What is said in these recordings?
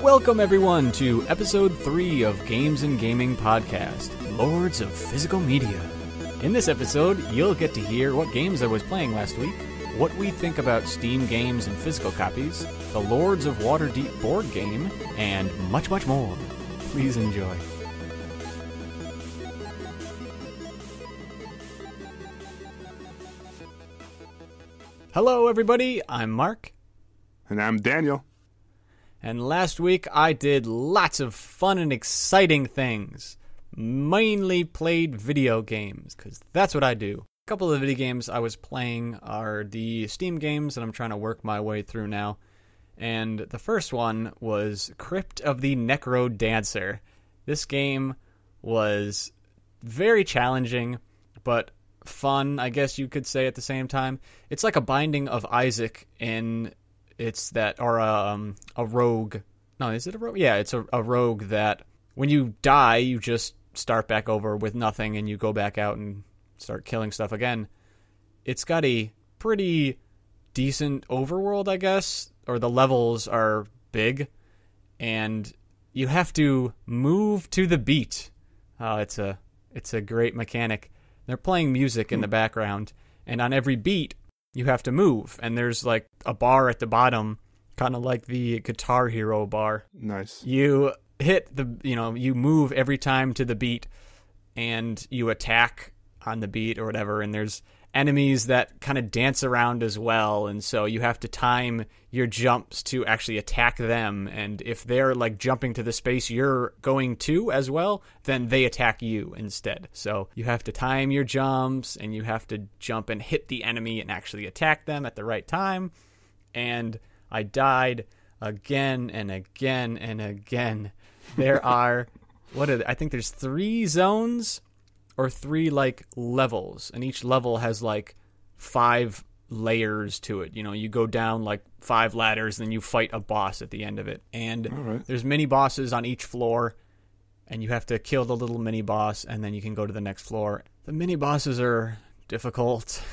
Welcome everyone to episode 3 of Games and Gaming Podcast, Lords of Physical Media. In this episode, you'll get to hear what games I was playing last week, what we think about Steam games and physical copies, the Lords of Waterdeep board game, and much, much more. Please enjoy. Hello everybody, I'm Mark. And I'm Daniel. And last week I did lots of fun and exciting things. Mainly played video games, because that's what I do. A couple of video games I was playing are the Steam games that I'm trying to work my way through now. And the first one was Crypt of the Necro Dancer. This game was very challenging, but fun, I guess you could say at the same time. It's like a Binding of Isaac in... It's that, or a rogue. No, is it a rogue? Yeah, it's a rogue that when you die, you just start back over with nothing and you go back out and start killing stuff again. It's got a pretty decent overworld, I guess, or the levels are big, and you have to move to the beat. Oh, it's a great mechanic. They're playing music in the background, and on every beat, you have to move, and there's like a bar at the bottom, kind of like the Guitar Hero bar. Nice. You hit you move every time to the beat, and you attack on the beat or whatever, and there's enemies that kind of dance around as well, and so you have to time your jumps to actually attack them, and if they're like jumping to the space you're going to as well, then they attack you instead. So you have to time your jumps, and you have to jump and hit the enemy and actually attack them at the right time. And I died again and again and again. There are I think there's 3 zones or 3 like levels, and each level has like 5 layers to it. You go down like 5 ladders, and then you fight a boss at the end of it. And There's mini bosses on each floor, and you have to kill the little mini boss, and then you can go to the next floor. The mini bosses are difficult,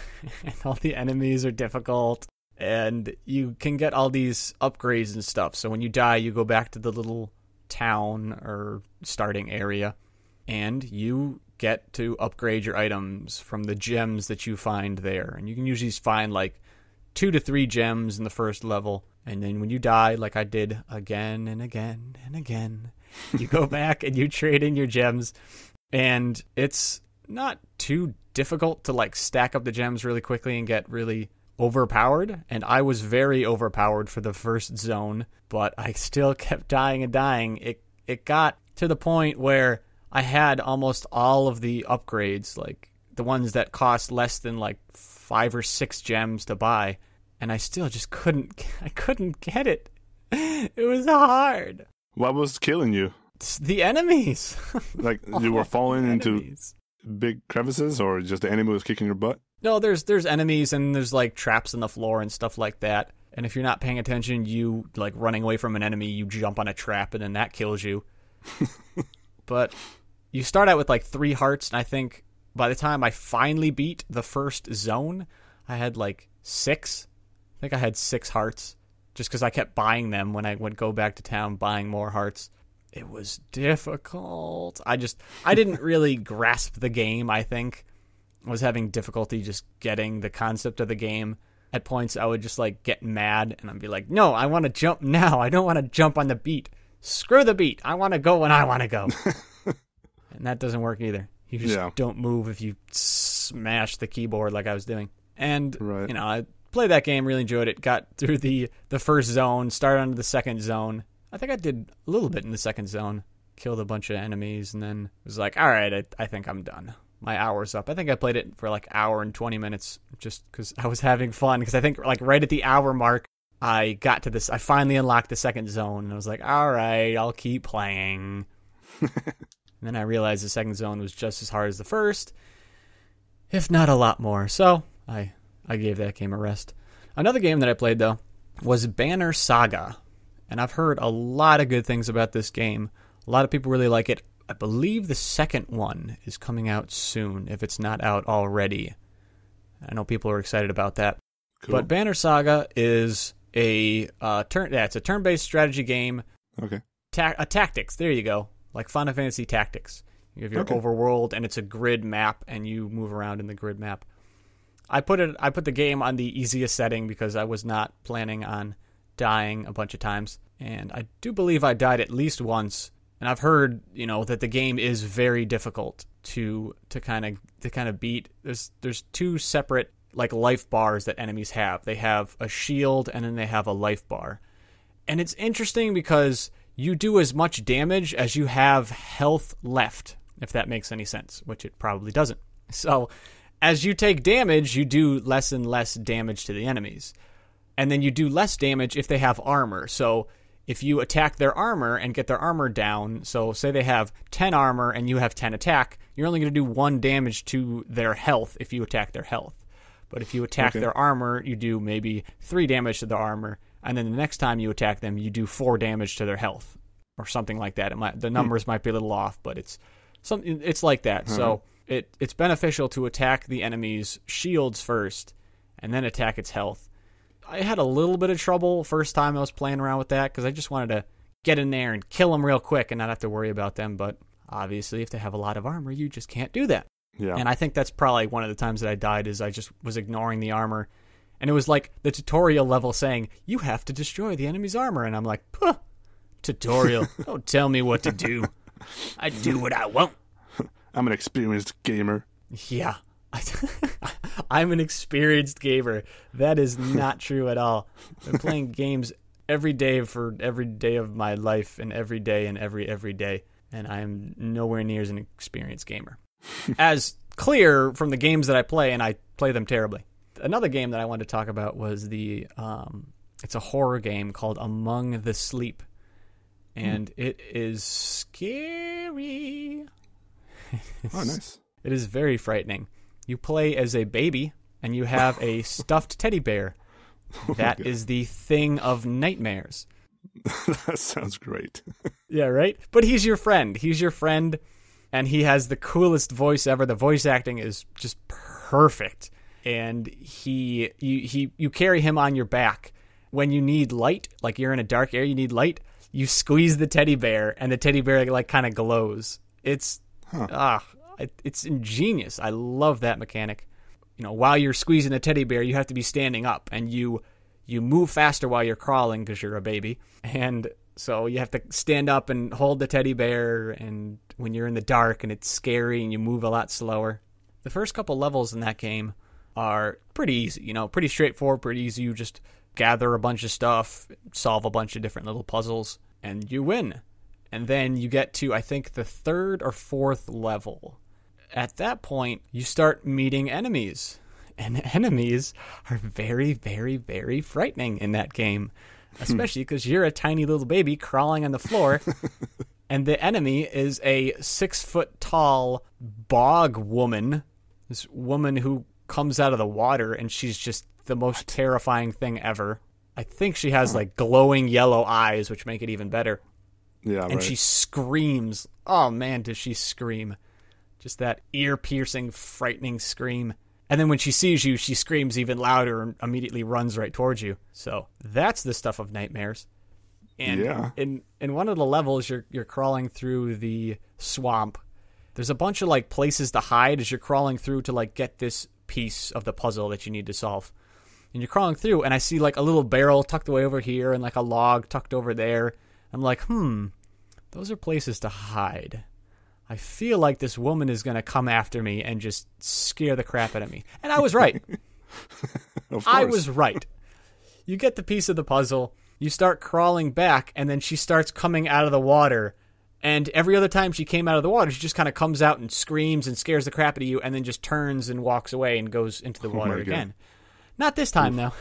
and all the enemies are difficult, and you can get all these upgrades and stuff. So when you die, you go back to the little town or starting area, and you get to upgrade your items from the gems that you find there. And you can usually find like 2 to 3 gems in the first level. And then when you die, like I did again and again and again, you go back and you trade in your gems. And it's not too difficult to like stack up the gems really quickly and get really overpowered. And I was very overpowered for the first zone, but I still kept dying and dying. It got to the point where I had almost all of the upgrades, like the ones that cost less than like 5 or 6 gems to buy, and I still just couldn't get it. It was hard. What was killing you? It's the enemies. Like you were falling into big crevices, or just the enemy was kicking your butt? No, there's enemies, and there's like traps in the floor and stuff like that. And if you're not paying attention, you like running away from an enemy, you jump on a trap, and then that kills you. But you start out with like 3 hearts, and I think by the time I finally beat the first zone, I had like 6. I think I had 6 hearts, just because I kept buying them when I would go back to town, buying more hearts. It was difficult. I didn't really grasp the game, I think. I was having difficulty just getting the concept of the game. At points, I would just like get mad, and I'd be like, no, I want to jump now. I don't want to jump on the beat. Screw the beat. I want to go when I want to go. And that doesn't work either. You just don't move if you smash the keyboard like I was doing. And, I played that game, really enjoyed it. Got through the first zone, started on the second zone. I think I did a little bit in the second zone. Killed a bunch of enemies, and then was like, all right, I think I'm done. My hour's up. I think I played it for like an hour and 20 minutes just because I was having fun. Because I think like right at the hour mark, I got to this. I finally unlocked the second zone, and I was like, all right, I'll keep playing. And then I realized the second zone was just as hard as the first, if not a lot more. So I gave that game a rest. Another game that I played, though, was Banner Saga. And I've heard a lot of good things about this game. A lot of people really like it. I believe the second one is coming out soon, if it's not out already. I know people are excited about that. Cool. But Banner Saga is it's a turn-based strategy game Okay. Tactics. There you go. Like Final Fantasy Tactics. You have your overworld, and it's a grid map, and you move around in the grid map. I put the game on the easiest setting because I was not planning on dying a bunch of times, and I do believe I died at least once. And I've heard, that the game is very difficult to kind of beat. There's two separate like life bars that enemies have. They have a shield, and then they have a life bar. And it's interesting because you do as much damage as you have health left, if that makes any sense, which it probably doesn't. So as you take damage, you do less and less damage to the enemies. And then you do less damage if they have armor. So if you attack their armor and get their armor down, so say they have 10 armor and you have 10 attack, you're only going to do 1 damage to their health if you attack their health. But if you attack their armor, you do maybe 3 damage to their armor, and then the next time you attack them, you do 4 damage to their health, or something like that. The numbers might be a little off, but it's like that. So it's beneficial to attack the enemy's shields first, and then attack its health. I had a little bit of trouble first time I was playing around with that, because I just wanted to get in there and kill them real quick and not have to worry about them. But obviously, if they have a lot of armor, you just can't do that. Yeah. And I think that's probably one of the times that I died, is I just was ignoring the armor. And it was like the tutorial level saying, you have to destroy the enemy's armor. And I'm like, puh, tutorial, don't tell me what to do. I do what I want. I'm an experienced gamer. Yeah. I'm an experienced gamer. That is not true at all. I've been playing games every day for every day of my life, and every day and every day. And I am nowhere near as an experienced gamer. As clear from the games that I play, and I play them terribly. Another game that I wanted to talk about was it's a horror game called Among the Sleep. And it is scary. Oh, nice. It is very frightening. You play as a baby, and you have a stuffed teddy bear. That is the thing of nightmares. That sounds great. Yeah, right? But he's your friend. And he has the coolest voice ever. The voice acting is just perfect. And you carry him on your back. When you need light, like you're in a dark area, you need light, you squeeze the teddy bear, and the teddy bear like kind of glows. It's ingenious. I love that mechanic. While you're squeezing the teddy bear, you have to be standing up, and you move faster while you're crawling because you're a baby. And so you have to stand up and hold the teddy bear, and when you're in the dark and it's scary and you move a lot slower. The first couple levels in that game are pretty easy, pretty straightforward, pretty easy. You just gather a bunch of stuff, solve a bunch of different little puzzles, and you win. And then you get to, I think, the 3rd or 4th level. At that point, you start meeting enemies. And enemies are very, very, very frightening in that game. Especially because you're a tiny little baby crawling on the floor. And the enemy is a 6-foot-tall bog woman. This woman who comes out of the water, and she's just the most terrifying thing ever. I think she has like glowing yellow eyes, which make it even better. Yeah, and she screams. Oh man, does she scream. Just that ear-piercing, frightening scream. And then when she sees you, she screams even louder and immediately runs right towards you. So that's the stuff of nightmares. And in one of the levels, you're crawling through the swamp. There's a bunch of like places to hide as you're crawling through to like get this piece of the puzzle that you need to solve. And you're crawling through, and I see like a little barrel tucked away over here and like a log tucked over there. I'm like, those are places to hide. I feel like this woman is going to come after me and just scare the crap out of me. And I was right. I was right. You get the piece of the puzzle, you start crawling back, and then she starts coming out of the water. And every other time she came out of the water, she just kind of comes out and screams and scares the crap out of you, and then just turns and walks away and goes into the water again. Not this time, though.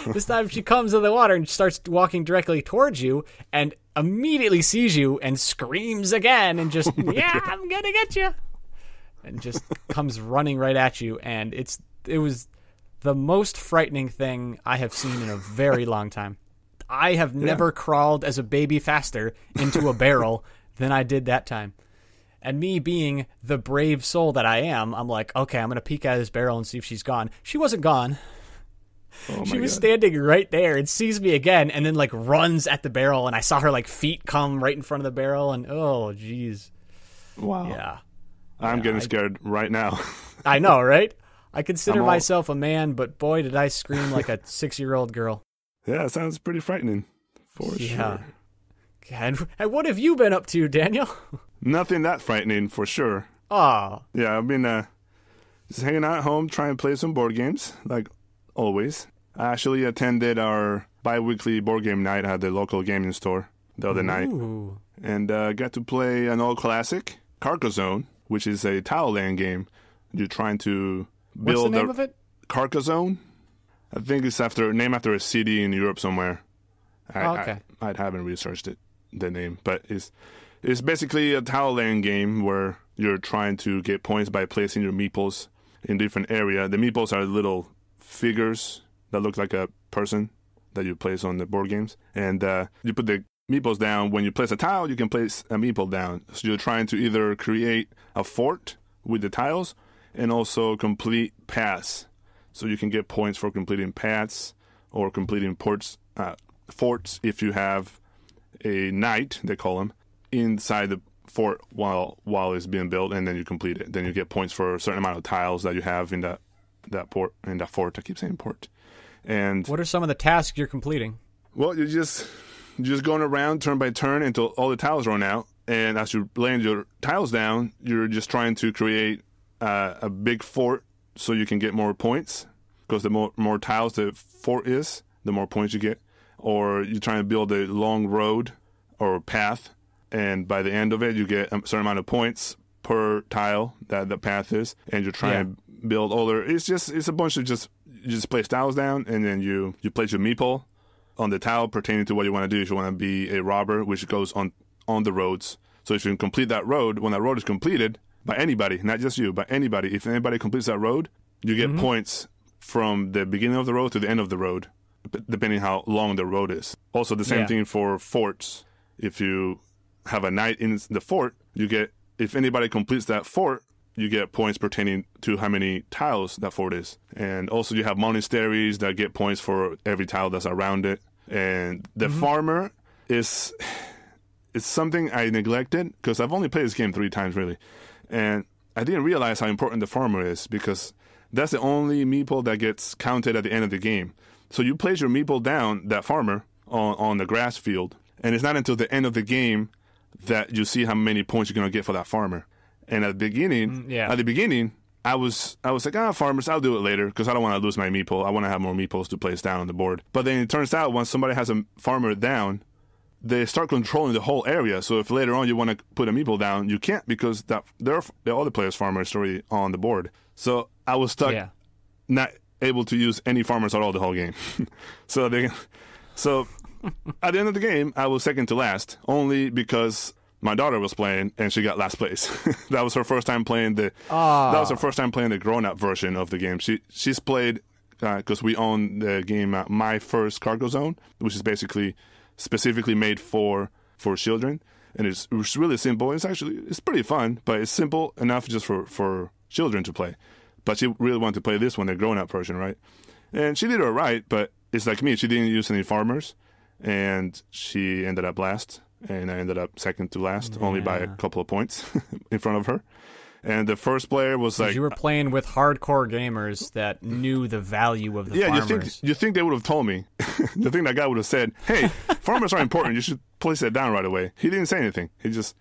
This time she comes in the water and starts walking directly towards you and immediately sees you and screams again and just, I'm going to get you. And just comes running right at you. And it was the most frightening thing I have seen in a very long time. I have never crawled as a baby faster into a barrel than I did that time. And me being the brave soul that I am, I'm like, okay, I'm going to peek out of this barrel and see if she's gone. She wasn't gone. Oh She my was God. standing right there and sees me again and then like runs at the barrel, and I saw her like feet come right in front of the barrel, and oh jeez. Wow. Yeah. I'm getting scared right now. I know, right? I consider I'm all- myself a man, but boy did I scream like a 6-year-old girl. Yeah, it sounds pretty frightening. For Yeah. sure. And what have you been up to, Daniel? Nothing that frightening for sure. Oh, Yeah, I've been just hanging out at home trying to play some board games, like always. I actually attended our bi-weekly board game night at the local gaming store the other night. Ooh. And got to play an old classic, Carcassonne, which is a tile laying game. You're trying to build What's the name of it? Carcassonne. I think it's named after a city in Europe somewhere. Okay. I haven't researched the name, but it's basically a tile laying game where you're trying to get points by placing your meeples in different area. The meeples are little figures that look like a person that you place on the board games, and you put the meeples down. When you place a tile, you can place a meeple down. So you're trying to either create a fort with the tiles and also complete paths. So you can get points for completing paths or completing forts if you have a knight, they call them, inside the fort while it's being built, and then you complete it. Then you get points for a certain amount of tiles that you have in that fort. I keep saying port. And What are some of the tasks you're completing? well, you're just going around turn by turn until all the tiles run out. And as you land your tiles down, you're just trying to create a big fort so you can get more points. Because the more tiles the fort is, the more points you get. Or you're trying to build a long road or path, and by the end of it, you get a certain amount of points per tile that the path is. And you're trying to build other. It's a bunch of you just place tiles down, and then you place your meeple on the tile pertaining to what you want to do. If you want to be a robber, which goes on the roads. So if you can complete that road, when that road is completed by anybody, not just you, but anybody, if anybody completes that road, you get points from the beginning of the road to the end of the road, depending how long the road is. Also, the same thing for forts. If you have a knight in the fort, if anybody completes that fort, you get points pertaining to how many tiles that fort is. And also you have monasteries that get points for every tile that's around it. And the farmer is something I neglected because I've only played this game 3 times really. And I didn't realize how important the farmer is because that's the only meeple that gets counted at the end of the game. So you place your meeple down, that farmer, on the grass field. And it's not until the end of the game that you see how many points you're going to get for that farmer. And at the beginning, I was like, farmers, I'll do it later because I don't want to lose my meeple. I want to have more meeples to place down on the board. But then it turns out once somebody has a farmer down, they start controlling the whole area. So if later on you want to put a meeple down, you can't because the other player's farmer is already on the board. So I was stuck not able to use any farmers at all the whole game. So at the end of the game, I was second to last, only because my daughter was playing and she got last place. That was her first time playing the grown-up version of the game. She's played because we own the game My First Carcassonne, which is basically specifically made for children, and it's really simple. It's pretty fun, but it's simple enough just for children to play. But she really wanted to play this one, the grown-up version, right? And she did all right, but it's like me. She didn't use any farmers, and she ended up last, and I ended up second to last, only by a couple of points in front of her. And the first player was like... You were playing with hardcore gamers that knew the value of the farmers. You think they would have told me. You think that guy would have said, hey, farmers are important. You should place that down right away. He didn't say anything. He just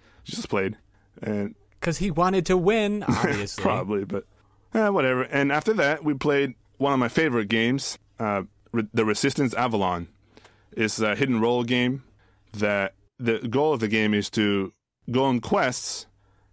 played. Because he wanted to win, obviously. Probably, but whatever. And after that, we played one of my favorite games, The Resistance Avalon. It's a hidden role game that the goal of the game is to go on quests,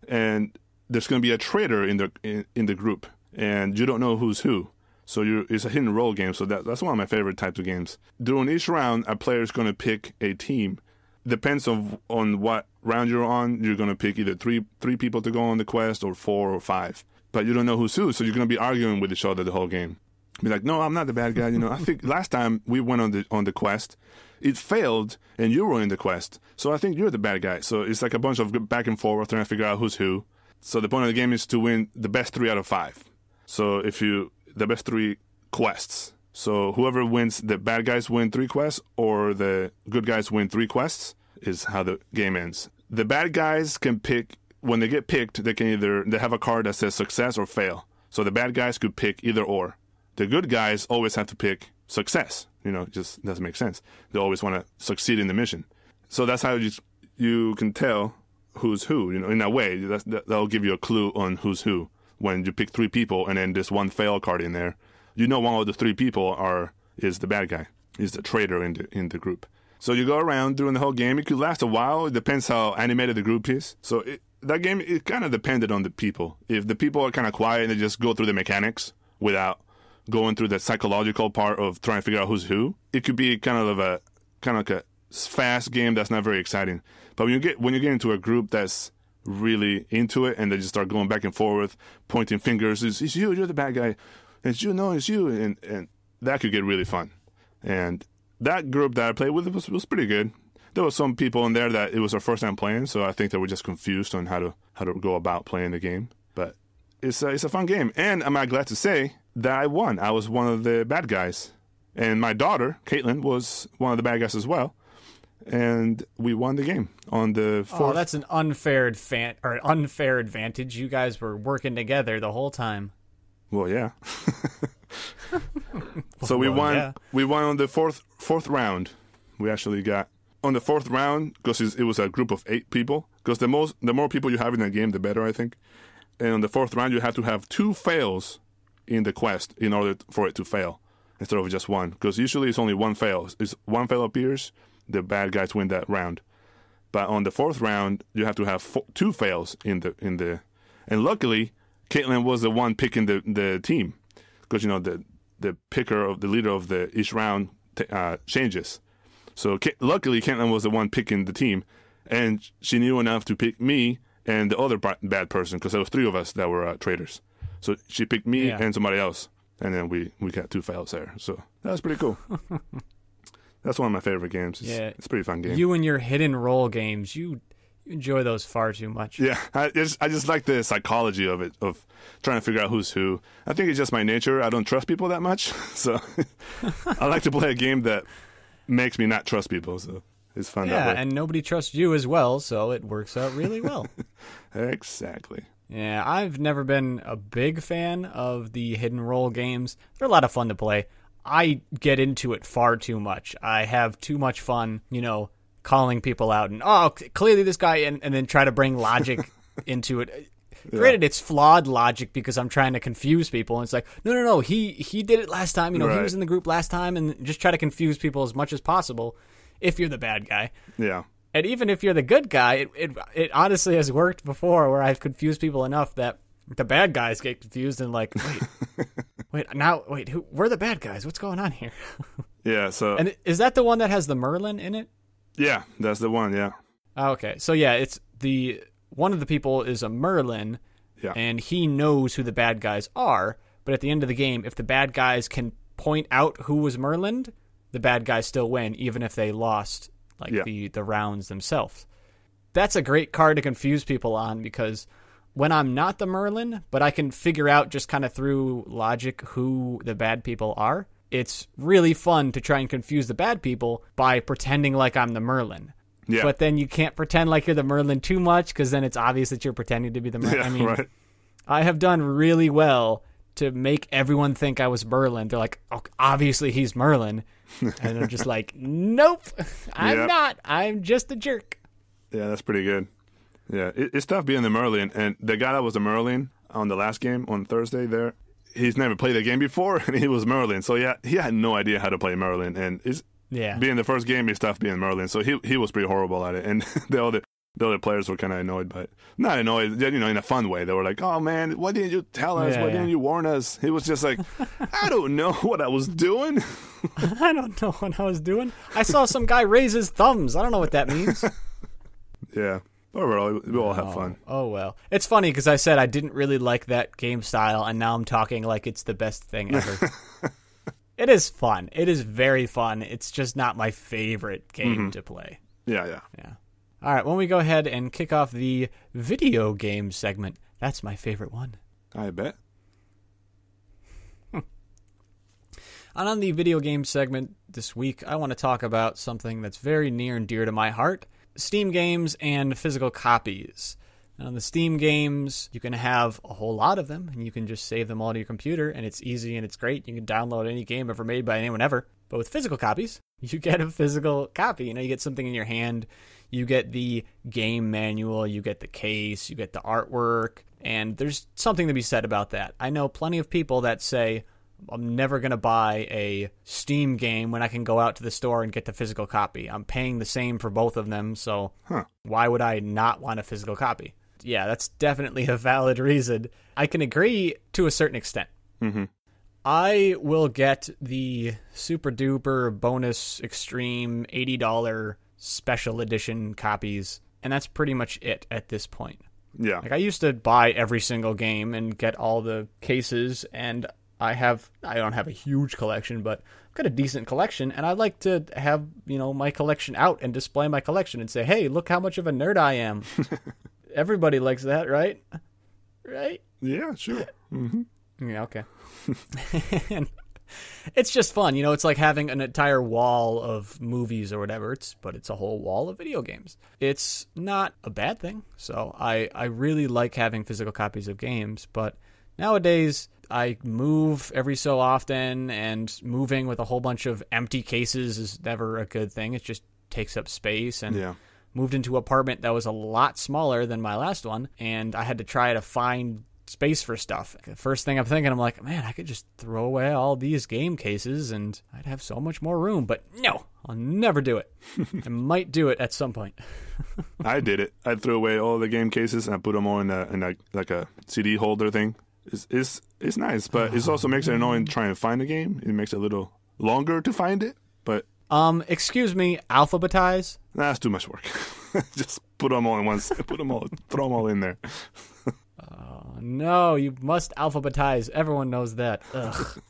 and there's going to be a traitor in the group, and you don't know who's who. So it's a hidden role game. So that's one of my favorite types of games. During each round, a player is going to pick a team. Depends on what round you're on. You're going to pick either three people to go on the quest, or 4 or 5. But you don't know who's who, so you're going to be arguing with each other the whole game. Be like, no, I'm not the bad guy. I think last time we went on the quest, it failed, and you were in the quest. So I think you're the bad guy. So it's like a bunch of back and forth trying to figure out who's who. So the point of the game is to win the best 3 out of 5. So the best 3 quests. So whoever wins, the bad guys win 3 quests, or the good guys win 3 quests, is how the game ends. The bad guys can pick, when they get picked, they have a card that says success or fail. So the bad guys could pick either or. The good guys always have to pick success. It just doesn't make sense. They always want to succeed in the mission. So that's how you can tell who's who. In a way, that'll give you a clue on who's who. When you pick 3 people and then there's one fail card in there, one of the 3 people is the bad guy, is the traitor in the group. So you go around during the whole game. It could last a while. It depends how animated the group is. So that game, it kind of depended on the people. If the people are kind of quiet and they just go through the mechanics without going through the psychological part of trying to figure out who's who, it could be kind of like a fast game that's not very exciting. But when you get into a group that's really into it and they just start going back and forth, pointing fingers, it's you, you're the bad guy. It's you, no, it's you, and that could get really fun. And that group that I played with was pretty good. There were some people in there that it was their first time playing, so I think they were just confused on how to go about playing the game. But it's a fun game, and I'm glad to say that I won. I was one of the bad guys, and my daughter Caitlin was one of the bad guys as well, and we won the game on the 4th. Oh, that's an unfair advantage. You guys were working together the whole time. Well, yeah. So we won. Yeah. We won on the fourth round. We actually got on the 4th round because it was a group of 8 people. Because the more people you have in that game, the better, I think. And on the 4th round, you have to have 2 fails in the quest in order for it to fail, instead of just 1. Because usually it's only 1 fail. If 1 fail appears, the bad guys win that round. But on the 4th round, you have to have 2 fails in the. And luckily, Caitlin was the one picking the team, because the picker of the leader of each round changes. So luckily, Caitlin was the one picking the team, and she knew enough to pick me and the other bad person, because there was 3 of us that were traitors. So she picked me and somebody else, and then we got 2 fails there. So that was pretty cool. That's one of my favorite games. It's a pretty fun game. You and your hidden role games, you enjoy those far too much. Yeah, I just like the psychology of it, of trying to figure out who's who. I think it's just my nature. I don't trust people that much, so I like to play a game that makes me not trust people. So it's fun. Yeah, that way. And nobody trusts you as well, so it works out really well. Exactly. Yeah, I've never been a big fan of the hidden role games. They're a lot of fun to play. I get into it far too much. I have too much fun, calling people out and, clearly this guy, and then try to bring logic into it. Granted, it's flawed logic because I'm trying to confuse people. And it's like, no, he did it last time. He was in the group last time, and just try to confuse people as much as possible if you're the bad guy. Yeah. And even if you're the good guy, it honestly has worked before where I've confused people enough that the bad guys get confused and like, wait, we're the bad guys. What's going on here? Yeah, so... And is that the one that has the Merlin in it? Yeah, that's the one, yeah. Okay, so yeah, it's one of the people is a Merlin, and he knows who the bad guys are, but at the end of the game, if the bad guys can point out who was Merlin, the bad guys still win, even if they lost the rounds themselves. That's a great card to confuse people on, because when I'm not the Merlin, but I can figure out just kind of through logic who the bad people are, it's really fun to try and confuse the bad people by pretending like I'm the Merlin. Yeah. But then you can't pretend like you're the Merlin too much, because then it's obvious that you're pretending to be the Merlin. Yeah, right. I have done really well to make everyone think I was Merlin. They're like, oh, obviously he's Merlin. And I'm just like, nope, I'm not. I'm just a jerk. Yeah, that's pretty good. Yeah, it's tough being the Merlin. And the guy that was the Merlin on the last game on Thursday there, he's never played the game before, and he was Merlin. So yeah, he had no idea how to play Merlin. And being the first game, it's tough being Merlin. So he was pretty horrible at it. And the other players were kind of annoyed by it. Not annoyed, in a fun way. They were like, oh man, why didn't you tell us? Why didn't you warn us? He was just like, I don't know what I was doing. I don't know what I was doing. I saw some guy raise his thumbs. I don't know what that means. Yeah. Overall, we all have fun. Oh, well. It's funny because I said I didn't really like that game style, and now I'm talking like it's the best thing ever. It is fun. It is very fun. It's just not my favorite game to play. Yeah. All right, when we go ahead and kick off the video game segment, that's my favorite one. I bet. And on the video game segment this week, I want to talk about something that's very near and dear to my heart: Steam games and physical copies. On the Steam games, you can have a whole lot of them, and you can just save them all to your computer, and it's easy and it's great. You can download any game ever made by anyone ever. But with physical copies, you get a physical copy. You get something in your hand. You get the game manual, you get the case, you get the artwork, and there's something to be said about that. I know plenty of people that say, I'm never going to buy a Steam game when I can go out to the store and get the physical copy. I'm paying the same for both of them, so why would I not want a physical copy? Yeah, that's definitely a valid reason. I can agree to a certain extent. Mm-hmm. I will get the super duper bonus extreme $80 special edition copies, and that's pretty much it at this point. Yeah. Like, I used to buy every single game and get all the cases, and I don't have a huge collection, but I've got a decent collection, and I like to have, my collection out and display my collection and say, hey, look how much of a nerd I am. Everybody likes that, right? Right? Yeah, sure. Mm-hmm. Yeah, okay. And it's just fun, it's like having an entire wall of movies or whatever, but it's a whole wall of video games. It's not a bad thing, so I really like having physical copies of games, but nowadays I move every so often, and moving with a whole bunch of empty cases is never a good thing. It just takes up space, and moved into an apartment that was a lot smaller than my last one, and I had to try to find space for stuff. The first thing I'm thinking, I'm like, man, I could just throw away all these game cases and I'd have so much more room. But no, I'll never do it. I might do it at some point. I did it. I threw away all the game cases and I put them all in a CD holder thing. It's nice, but it also makes it annoying trying to find a game. It makes it a little longer to find it, but excuse me, alphabetize? That's too much work. Just put them all in once. Throw them all in there. No, you must alphabetize. Everyone knows that. Ugh.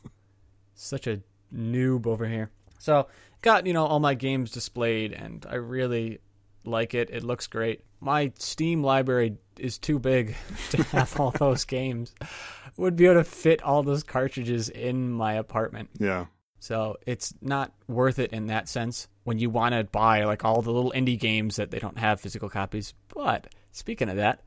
Such a noob over here. So, got, all my games displayed, and I really like it. It looks great. My Steam library is too big to have all those games. Would be able to fit all those cartridges in my apartment. Yeah. So, it's not worth it in that sense when you want to buy, like, all the little indie games that they don't have physical copies. But, speaking of that,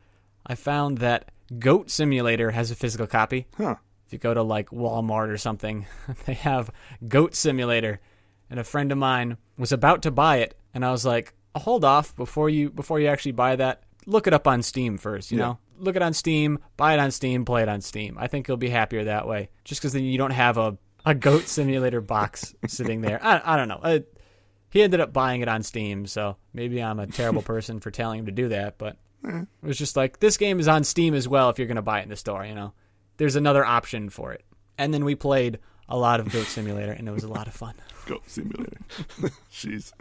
I found that Goat Simulator has a physical copy. Huh. If you go to like Walmart or something, they have Goat Simulator. And a friend of mine was about to buy it, and I was like, hold off before you actually buy that. Look it up on Steam first, you know? Look it on Steam, buy it on Steam, play it on Steam. I think you'll be happier that way. Just because then you don't have a Goat Simulator box sitting there. I don't know. He ended up buying it on Steam, so maybe I'm a terrible person for telling him to do that, but it was just like, this game is on Steam as well if you're going to buy it in the store, There's another option for it. And then we played a lot of Goat Simulator, and it was a lot of fun. Goat Simulator. Jeez.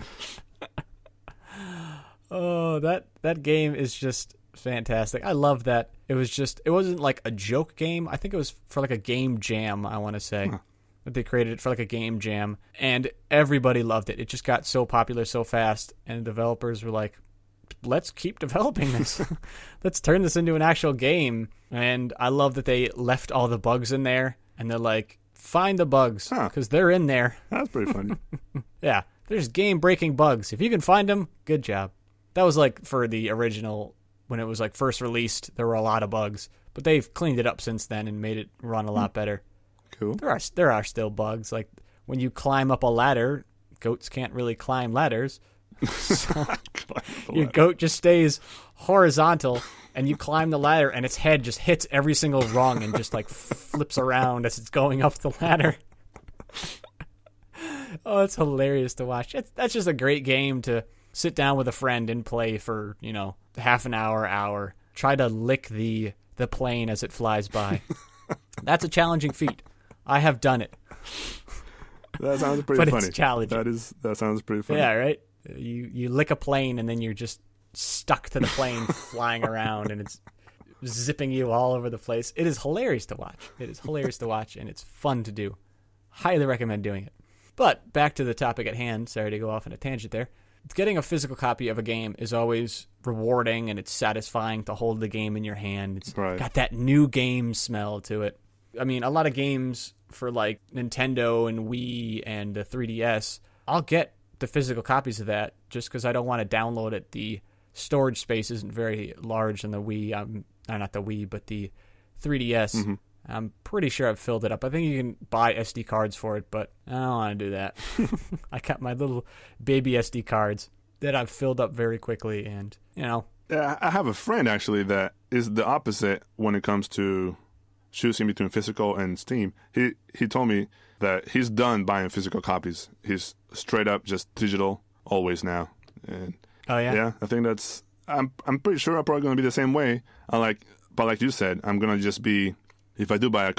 Oh, that game is just fantastic. I love that. It wasn't like a joke game. I think it was for like a game jam, I want to say. Huh. That they created it for like a game jam, and everybody loved it. It just got so popular so fast, and the developers were like, let's keep developing this. Let's turn this into an actual game. And I love that they left all the bugs in there, and they're like, find the bugs, because they're in there. That's pretty funny. Yeah, there's game-breaking bugs. If you can find them, good job. That was like for the original, when it was like first released, there were a lot of bugs, but they've cleaned it up since then and made it run a lot better. Cool. There are still bugs. Like when you climb up a ladder, goats can't really climb ladders. So your goat just stays horizontal, and you climb the ladder, and its head just hits every single rung and just like flips around as it's going up the ladder. Oh, it's hilarious to watch. That's just a great game to sit down with a friend and play for, half an hour. Try to lick the plane as it flies by. That's a challenging feat. I have done it. That sounds pretty funny. But it's challenging. That sounds pretty funny. Yeah, right? You lick a plane, and then you're just stuck to the plane flying around, and it's zipping you all over the place. It is hilarious to watch. And it's fun to do. Highly recommend doing it. But back to the topic at hand. Sorry to go off on a tangent there. Getting a physical copy of a game is always rewarding, and it's satisfying to hold the game in your hand. It's got that new game smell to it. I mean, a lot of games for like Nintendo and Wii and the 3DS, I'll get the physical copies of that just because I don't want to download it. The storage space isn't very large on the Wii. Not the Wii, but the 3DS. Mm-hmm. I'm pretty sure I've filled it up. I think you can buy SD cards for it, but I don't want to do that. I got my little baby SD cards that I've filled up very quickly, and, you know. Yeah, I have a friend, actually, that is the opposite when it comes to choosing between physical and Steam. He told me that he's done buying physical copies. He's straight up just digital always now. And oh, yeah? Yeah, I think that's... I'm pretty sure I'm probably going to be the same way. But like you said, I'm going to just be... If I do buy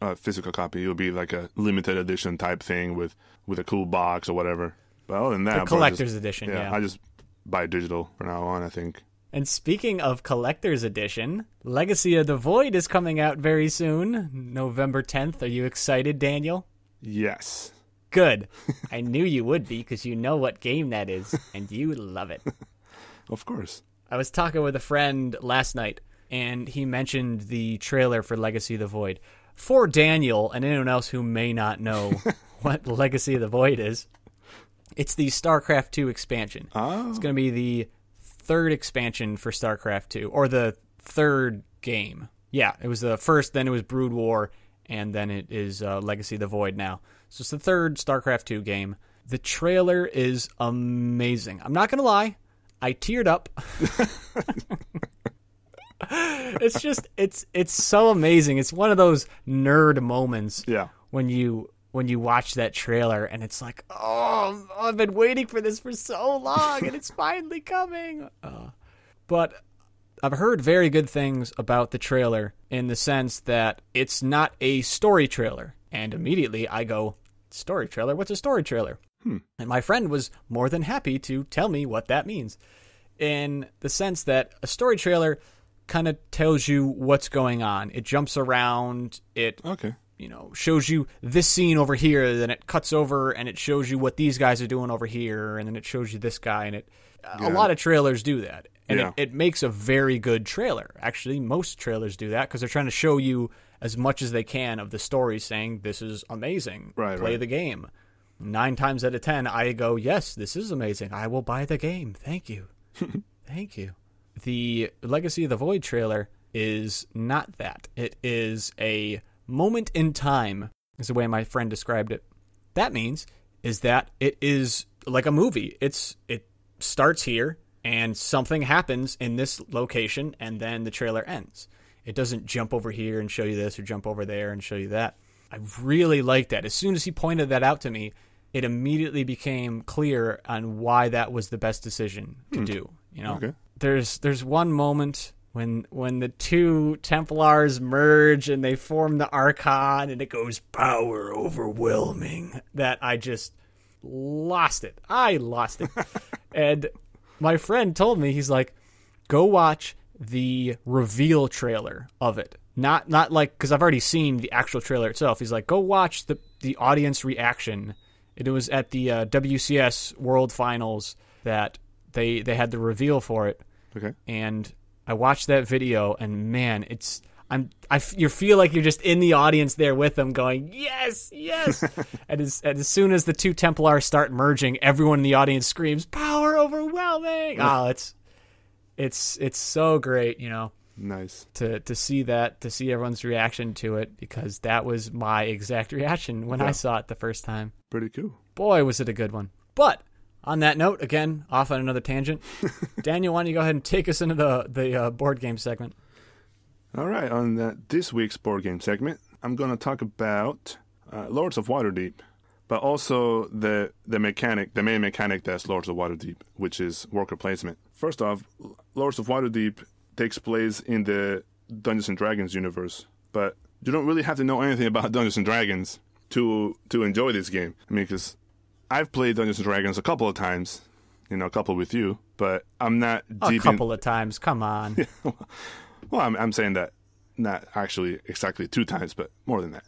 a physical copy, it'll be like a limited edition type thing with a cool box or whatever. But other than that... The collector's edition, yeah. I just buy digital from now on, I think. And speaking of collector's edition, Legacy of the Void is coming out very soon, November 10th. Are you excited, Daniel? Yes. Good. I knew you would be because you know what game that is, and you love it. Of course. I was talking with a friend last night, and he mentioned the trailer for Legacy of the Void. For Daniel and anyone else who may not know what Legacy of the Void is, it's the StarCraft 2 expansion. Oh. It's going to be the third expansion for StarCraft 2, or the third game. Yeah, it was the first, then it was Brood War, and then it is Legacy of the Void now. So it's the third StarCraft 2 game. The trailer is amazing. I'm not going to lie. I teared up. It's just, it's so amazing. It's one of those nerd moments. Yeah. When you watch that trailer and it's like, oh, I've been waiting for this for so long and it's finally coming. But I've heard very good things about the trailer in the sense that it's not a story trailer. And immediately I go, story trailer? What's a story trailer? And my friend was more than happy to tell me what that means. In the sense that a story trailer kind of tells you what's going on. It jumps around. It shows you this scene over here, then it cuts over and it shows you what these guys are doing over here, and then it shows you this guy, and a lot of trailers do that. And it makes a very good trailer. Actually, most trailers do that because they're trying to show you as much as they can of the story, saying this is amazing. Play the game. 9 times out of 10, I go, yes, this is amazing. I will buy the game. Thank you. Thank you. The Legacy of the Void trailer is not that. It is a moment in time, is the way my friend described it. That means is that it is like a movie. It starts here, and something happens in this location, and then the trailer ends. It doesn't jump over here and show you this, or jump over there and show you that. I really like that. As soon as he pointed that out to me, it immediately became clear on why that was the best decision to do. You know, there's one moment when the two Templars merge and they form the Archon, and it goes power overwhelming, that I just lost it. I lost it. And my friend told me, he's like, go watch the reveal trailer of it. Not like, because I've already seen the actual trailer itself. He's like, go watch the audience reaction. It was at the WCS World Finals that they had the reveal for it. Okay. And I watched that video, and man, you feel like you're just in the audience there with them, going, yes, yes. and as soon as the two Templars start merging, everyone in the audience screams, power overwhelming. Oh, it's so great, you know. Nice to see that, to see everyone's reaction to it, because that was my exact reaction when I saw it the first time. Pretty cool. Boy, was it a good one. But on that note, again, off on another tangent, Daniel, why don't you go ahead and take us into the board game segment? All right, on this week's board game segment, I'm going to talk about Lords of Waterdeep, but also the main mechanic that's Lords of Waterdeep, which is worker placement. First off, Lords of Waterdeep takes place in the Dungeons & Dragons universe, but you don't really have to know anything about Dungeons & Dragons to enjoy this game. I mean, because I've played Dungeons & Dragons a couple of times, a couple with you, but I'm not deep in... A couple of times, come on. Well, I'm saying that not actually exactly 2 times, but more than that.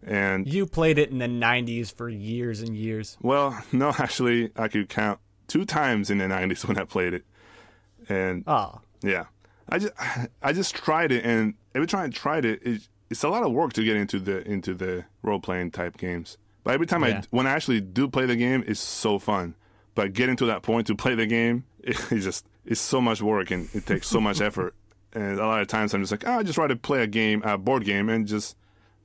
And you played it in the 90s for years and years. Well, no, actually, I could count 2 times in the 90s when I played it. And yeah, I just tried it, and every time I tried it, it's a lot of work to get into the role playing type games. But every time when I actually do play the game, it's so fun. But getting to that point to play the game, it's so much work and it takes so much effort. And a lot of times I'm just like, I just rather play a board game and just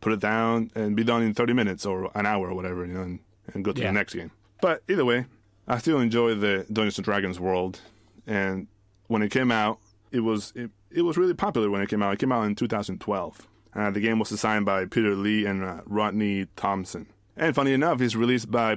put it down and be done in 30 minutes or an hour or whatever, and go to the next game. But either way, I still enjoy the Dungeons & Dragons world. And when it came out, it was really popular when it came out. It came out in 2012. The game was designed by Peter Lee and Rodney Thompson. And funny enough, it's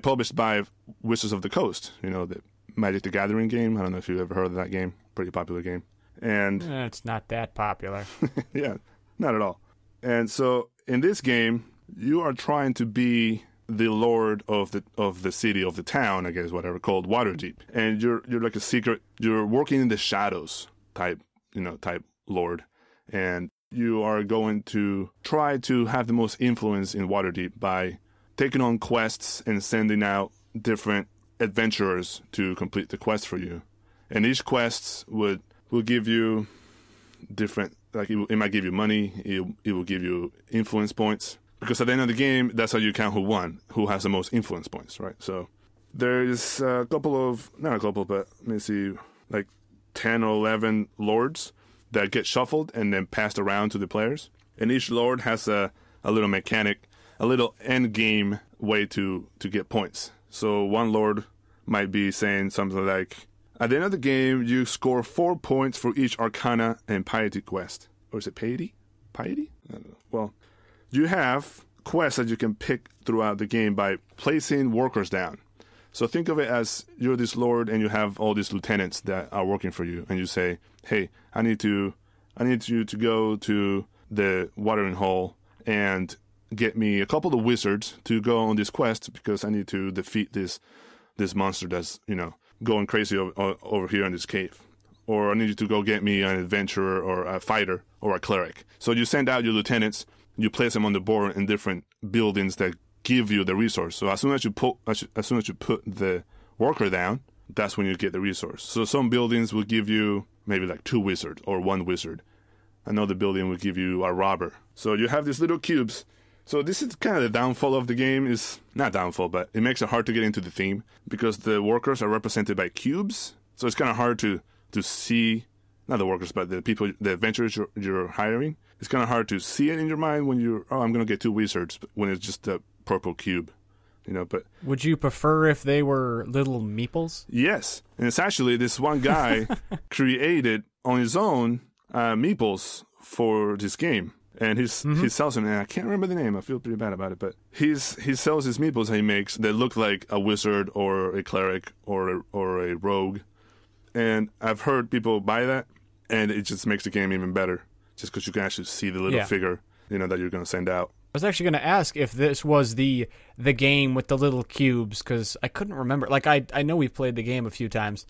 published by Wizards of the Coast. The Magic the Gathering game. I don't know if you've ever heard of that game. Pretty popular game. And it's not that popular. Yeah, not at all. And so in this game, you are trying to be the lord of the city, of the town, I guess, whatever, called Waterdeep. And you're like a secret. You're working in the shadows type lord. And you are going to try to have the most influence in Waterdeep by taking on quests and sending out different adventurers to complete the quest for you. And each quest will give you different, like it might give you money, it will give you influence points. Because at the end of the game, that's how you count who won, who has the most influence points, right? So there's not a couple, but let me see, like 10 or 11 lords that get shuffled and then passed around to the players. And each lord has a little mechanic, a little end game way to get points. So one lord might be saying something like, at the end of the game, you score 4 points for each Arcana and Piety quest. Or is it Piety? Piety? I don't know. Well, you have quests that you can pick throughout the game by placing workers down. So think of it as you're this lord and you have all these lieutenants that are working for you. And you say, hey, I need you to go to the watering hole and get me a couple of wizards to go on this quest because I need to defeat this monster that's, going crazy over here in this cave. Or I need you to go get me an adventurer or a fighter or a cleric. So you send out your lieutenants, you place them on the board in different buildings that give you the resource. So as soon as you put the worker down, that's when you get the resource. So some buildings will give you maybe like 2 wizards or 1 wizard. Another building will give you a robber. So you have these little cubes. So this is kind of the downfall of the game. Is not downfall, but it makes it hard to get into the theme because the workers are represented by cubes. So it's kind of hard to see, not the workers, but the people, the adventurers you're hiring. It's kind of hard to see it in your mind when I'm going to get 2 wizards when it's just a purple cube, But would you prefer if they were little meeples? Yes, and it's actually this one guy created on his own meeples for this game. And he sells them, and I can't remember the name. I feel pretty bad about it, but he sells his meeples that he makes that look like a wizard or a cleric or a rogue. And I've heard people buy that, and it just makes the game even better, just because you can actually see the little figure, that you're going to send out. I was actually going to ask if this was the game with the little cubes, because I couldn't remember. Like I know we've played the game a few times,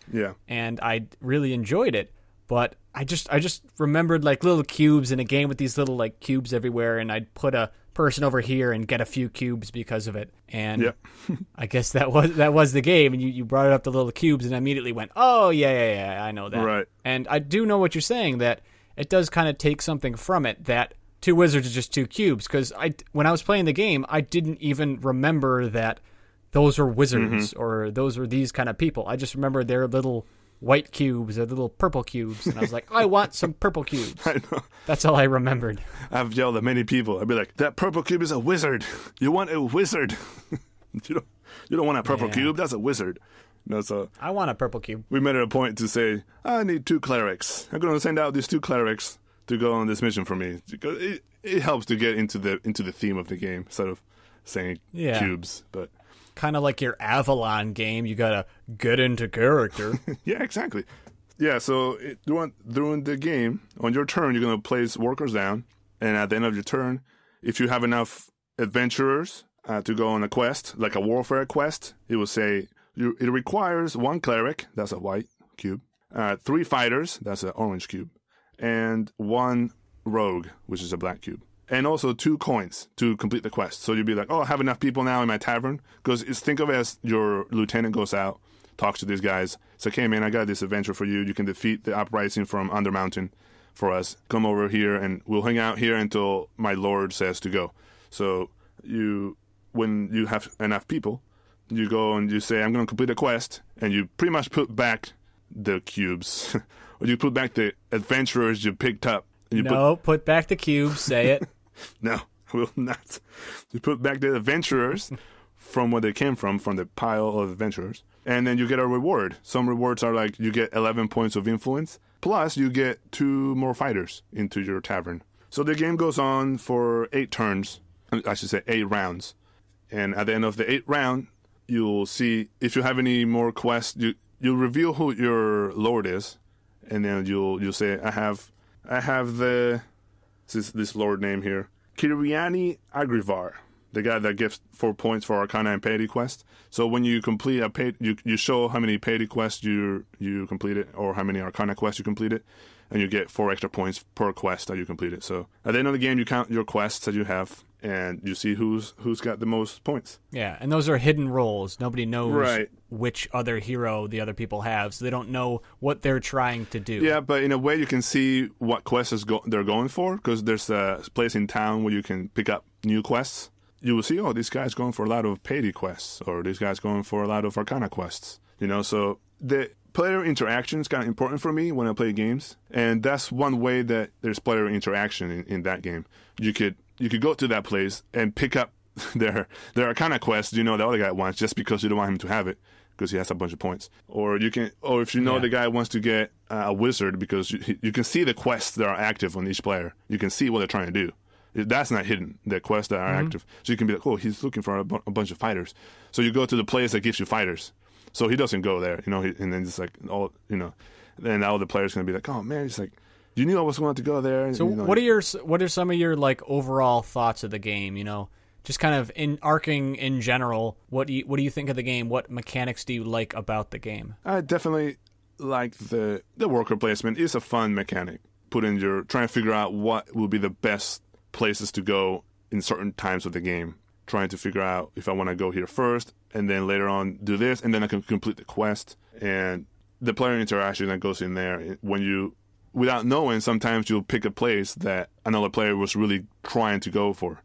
and I really enjoyed it. But I just remembered like little cubes in a game with these little like cubes everywhere, and I'd put a person over here and get a few cubes because of it. And I guess that was the game. And you brought up the little cubes, and I immediately went, oh yeah, I know that. Right. And I do know what you're saying, that it does kind of take something from it, that 2 wizards are just 2 cubes. Because when I was playing the game, I didn't even remember that those were wizards or those were these kind of people. I just remember their little white cubes or little purple cubes, and I was like, I want some purple cubes. I know. That's all I remembered. I've yelled at many people. I'd be like, that purple cube is a wizard. You want a wizard. You don't want a purple cube. That's a wizard. So I want a purple cube. We made it a point to say, I need 2 clerics. I'm going to send out these 2 clerics to go on this mission for me, because it helps to get into the theme of the game instead of saying cubes. But kind of like your Avalon game, you gotta get into character. Yeah, exactly. Yeah, so during the game, on your turn, you're going to place workers down, and at the end of your turn, if you have enough adventurers to go on a quest, like a warfare quest, it will say it requires 1 cleric, that's a white cube, 3 fighters, that's an orange cube, and 1 rogue, which is a black cube. And also 2 coins to complete the quest. So you'll be like, oh, I have enough people now in my tavern. Because think of it as your lieutenant goes out, talks to these guys. It's like, hey, man, I got this adventure for you. You can defeat the uprising from Undermountain for us. Come over here and we'll hang out here until my lord says to go. So when you have enough people, you go and you say, I'm going to complete a quest, and you pretty much put back the cubes. Or you put back the adventurers you picked up. And you put back the cubes, say it. No, I will not. You put back the adventurers from where they came from the pile of adventurers. And then you get a reward. Some rewards are like you get 11 points of influence, plus you get 2 more fighters into your tavern. So the game goes on for 8 turns. I should say 8 rounds. And at the end of the 8th round, you'll see if you have any more quests. You'll reveal who your lord is, and then you'll say, I have this lord name here, Kiriani Agrivar, the guy that gives 4 points for Arcana and Piety quest. So when you complete you show how many Piety quests you completed or how many Arcana quests you completed, and you get 4 extra points per quest that you completed. So at the end of the game, you count your quests that you have, and you see who's got the most points. Yeah, and those are hidden roles. Nobody knows which other hero the other people have, so they don't know what they're trying to do. Yeah, but in a way you can see what quests they're going for, because there's a place in town where you can pick up new quests. You will see, oh, this guy's going for a lot of Piety quests, or this guy's going for a lot of Arcana quests. So the player interaction is kind of important for me when I play games, and that's one way that there's player interaction in that game. You could go to that place and pick up their Arcana quest the other guy wants, just because you don't want him to have it because he has a bunch of points. Or if the guy wants to get a wizard, because you can see the quests that are active on each player. You can see what they're trying to do. That's not hidden, the quests that are active. So you can be like, oh, he's looking for a bunch of fighters. So you go to the place that gives you fighters. So he doesn't go there, and then it's like, then all the players going to be like, oh man, it's like, you knew I was going to go there. So what are some of your like overall thoughts of the game? Just kind of arcing in general. What do you think of the game? What mechanics do you like about the game? I definitely like the worker placement. It's a fun mechanic. Trying to figure out what will be the best places to go in certain times of the game. Trying to figure out if I want to go here first, and then later on do this, and then I can complete the quest. And the player interaction that goes in there, without knowing, sometimes you'll pick a place that another player was really trying to go for.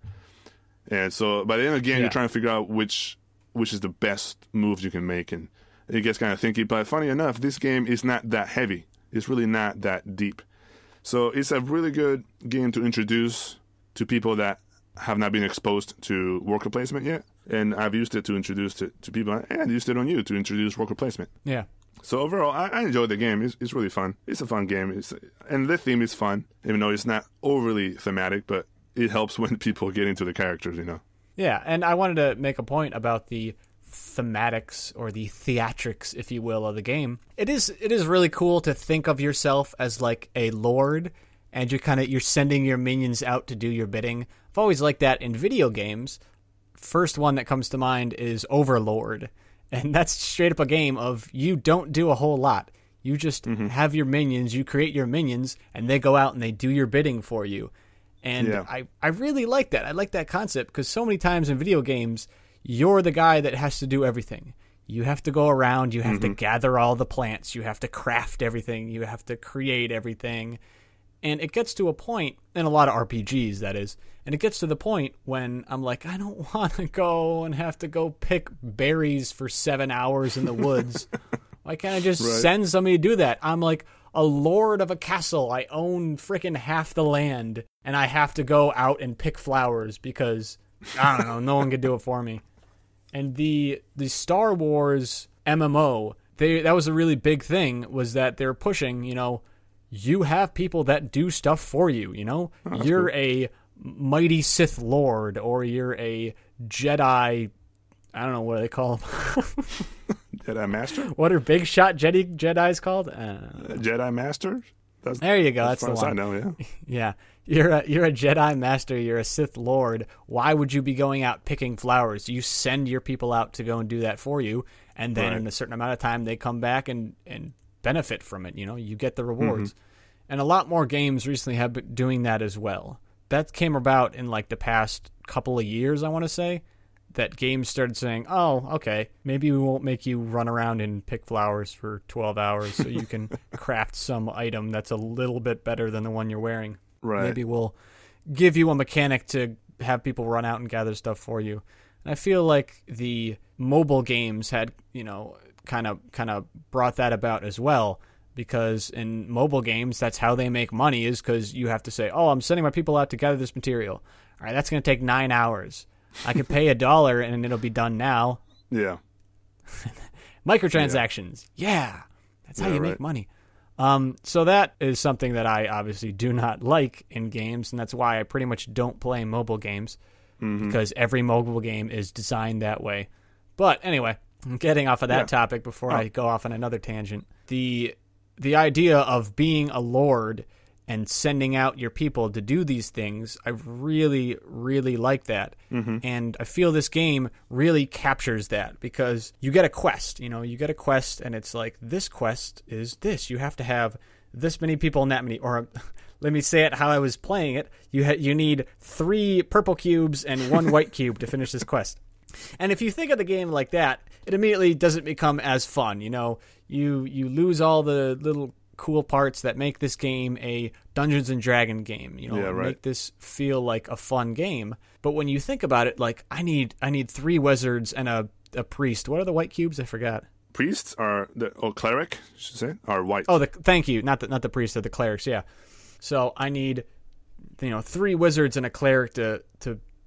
And so by the end of the game, you're trying to figure out which is the best move you can make. And it gets kind of thinky. But funny enough, this game is not that heavy. It's really not that deep. So it's a really good game to introduce to people that have not been exposed to worker placement yet. And I've used it to introduce to people. And I used it on you to introduce worker placement. Yeah. So overall, I enjoyed the game. It's really fun. It's a fun game. And the theme is fun, even though it's not overly thematic, but it helps when people get into the characters, Yeah, and I wanted to make a point about the thematics, or the theatrics, if you will, of the game. It is really cool to think of yourself as like a lord, and you're sending your minions out to do your bidding. I've always liked that in video games. First one that comes to mind is Overlord. And that's straight up a game of you don't do a whole lot. You just have your minions, you create your minions, and they go out and they do your bidding for you. And I really like that. I like that concept, because so many times in video games, you're the guy that has to do everything. You have to go around, you have to gather all the plants, you have to craft everything, you have to create everything. And it gets to a point, in a lot of RPGs that is, and it gets to the point when I'm like, I don't want to go and have to go pick berries for 7 hours in the woods. Why can't I just send somebody to do that? I'm like a lord of a castle. I own frickin' half the land, and I have to go out and pick flowers because, I don't know, no one can do it for me. And the Star Wars MMO, that was a really big thing, was that they're pushing, you have people that do stuff for you, Oh, you're cool. A mighty Sith Lord, or you're a Jedi, I don't know, what do they call them? Jedi Master? What are big shot Jedis called? Jedi Master? There you go, that's the one. I know, yeah. Yeah. You're a Jedi Master, you're a Sith Lord. Why would you be going out picking flowers? You send your people out to go and do that for you, and then in a certain amount of time they come back and benefit from it. You get the rewards. And a lot more games recently have been doing that as well. That came about in like the past couple of years, I want to say. that games started saying, oh, okay, maybe we won't make you run around and pick flowers for 12 hours so you can craft some item that's a little bit better than the one you're wearing. Right. Maybe we'll give you a mechanic to have people run out and gather stuff for you. And I feel like the mobile games had, kind of brought that about as well, because in mobile games, that's how they make money, is because you have to say, oh, I'm sending my people out to gather this material. All right, that's going to take 9 hours. I could pay $1 and it'll be done now. Yeah. Microtransactions. Yeah. That's how you make money. So that is something that I obviously do not like in games, and that's why I pretty much don't play mobile games, because every mobile game is designed that way. But anyway, getting off of that topic before I go off on another tangent, the idea of being a lord and sending out your people to do these things, I really, really like that. And I feel this game really captures that, because you get a quest. You get a quest, and it's like, this quest is this. You have to have this many people and that many. Or let me say it how I was playing it. You need 3 purple cubes and 1 white cube to finish this quest. And if you think of the game like that, it immediately doesn't become as fun. You lose all the little cool parts that make this game a Dungeons and Dragon game, make this feel like a fun game. But when you think about it, like, I need 3 wizards and a priest. What are the white cubes? I forgot. Priests are cleric, I should say, are white. Oh, thank you. Not the priests, are the clerics. Yeah. So I need 3 wizards and a cleric to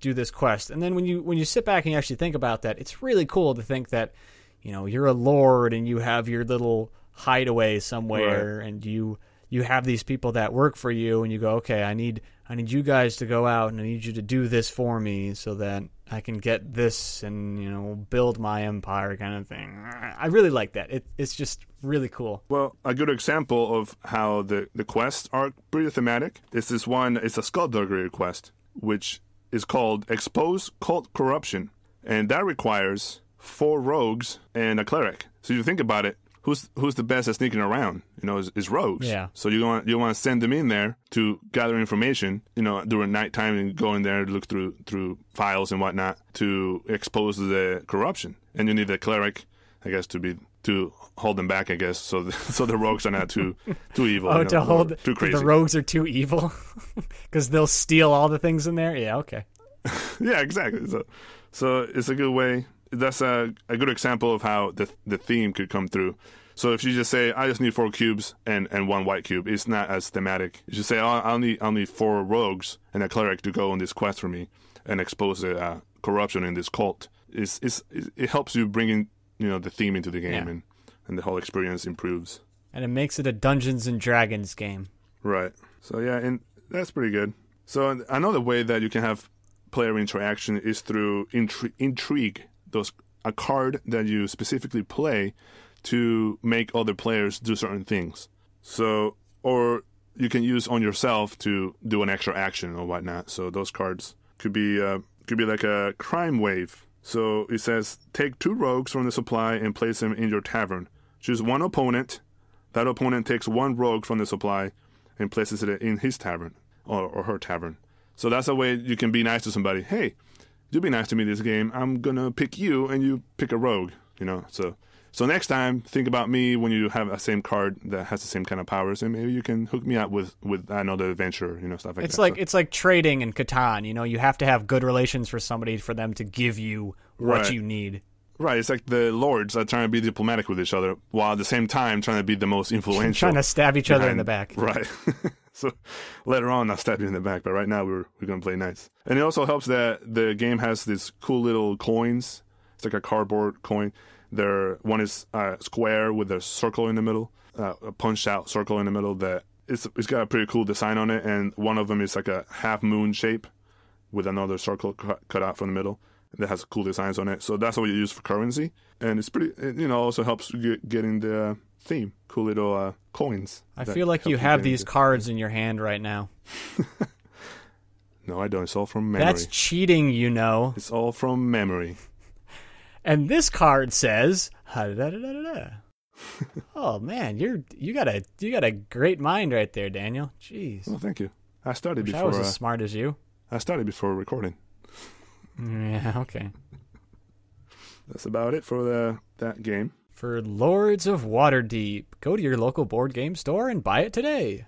do this quest. And then when you sit back and you actually think about that, it's really cool to think that you're a lord and you have your little hideaway somewhere, and you have these people that work for you, and you go, okay, I need you guys to go out, and I need you to do this for me so that I can get this and build my empire, kind of thing. I really like that. It's just really cool. Well, a good example of how the quests are pretty thematic is this one. It's a skullduggery quest, which is called Expose Cult Corruption, and that requires 4 rogues and a cleric. So you think about it, who's the best at sneaking around? Is rogues. Yeah. So you want to send them in there to gather information, during nighttime, and go in there to look through files and whatnot to expose the corruption. And you need a cleric, I guess, to hold them back, I guess, so the rogues are not too evil. Oh, to hold too crazy. The rogues are too evil because they'll steal all the things in there. Yeah. Okay. Yeah, exactly. So it's a good way. That's a good example of how the theme could come through. So if you just say, I just need 4 cubes and 1 white cube, it's not as thematic. You should say, I'll need 4 rogues and a cleric to go on this quest for me and expose the corruption in this cult. It helps you bring in the theme into the game, and the whole experience improves. And it makes it a Dungeons and Dragons game. Right. So yeah, and that's pretty good. So another way that you can have player interaction is through intrigue. A card that you specifically play to make other players do certain things. So, or you can use on yourself to do an extra action or whatnot. So those cards could be like a crime wave. So it says, take 2 rogues from the supply and place them in your tavern. Choose 1 opponent. That opponent takes 1 rogue from the supply and places it in his tavern or her tavern. So that's a way you can be nice to somebody. Hey, you be nice to me this game. I'm going to pick you, and you pick a rogue, So next time, think about me when you have a same card that has the same kind of powers, and maybe you can hook me up with another adventure, stuff like that. It's like trading in Catan. You have to have good relations for somebody for them to give you what you need. Right. It's like the lords are trying to be diplomatic with each other, while at the same time trying to be the most influential. Trying to stab each other in the back. Right. So later on, I'll stab you in the back, but right now we're going to play nice. And it also helps that the game has these cool little coins. It's like a cardboard coin. One is a square with a circle in the middle, a punched out circle in the middle that it's got a pretty cool design on it. And one of them is like a half moon shape with another circle cut out from the middle that has cool designs on it. So that's what you use for currency. And it's pretty, also helps you get in the theme. Cool little coins. I feel like you have these cards in your hand right now. No, I don't. It's all from memory. That's cheating, It's all from memory. And this card says, oh man, you got a great mind right there, Daniel. Jeez. Well, thank you. I studied before. I was as smart as you. I studied before recording. Yeah. Okay. That's about it for that game. For Lords of Waterdeep, go to your local board game store and buy it today.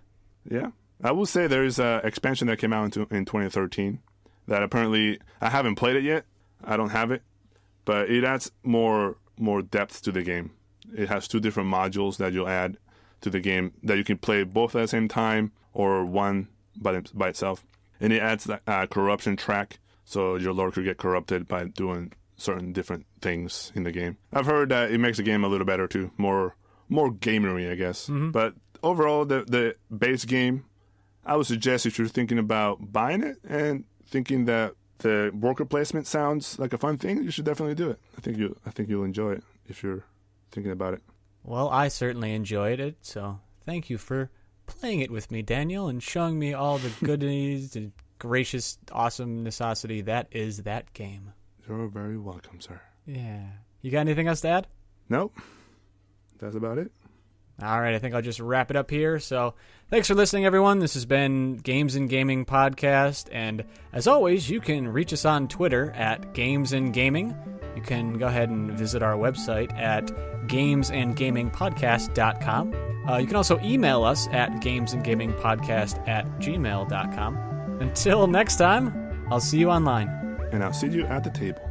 Yeah. I will say there's an expansion that came out in 2013 that apparently I haven't played it yet. I don't have it. But it adds more depth to the game. It has 2 different modules that you'll add to the game that you can play both at the same time or one by itself. And it adds a corruption track, so your lord could get corrupted by doing certain different things in the game. I've heard that it makes the game a little better too, more gamery, I guess. Mm-hmm. But overall, the base game, I would suggest if you're thinking about buying it and thinking that the worker placement sounds like a fun thing, you should definitely do it. I think you'll enjoy it if you're thinking about it. Well, I certainly enjoyed it, so thank you for playing it with me, Daniel, and showing me all the goodies and gracious awesomenessosity that is that game. You're very welcome, sir. Yeah. You got anything else to add? Nope. That's about it. All right, I think I'll just wrap it up here. So thanks for listening, everyone. This has been Games and Gaming Podcast. And as always, you can reach us on Twitter at Games and Gaming. You can go ahead and visit our website at gamesandgamingpodcast.com. You can also email us at gamesandgamingpodcast@gmail.com. Until next time, I'll see you online. And I'll see you at the table.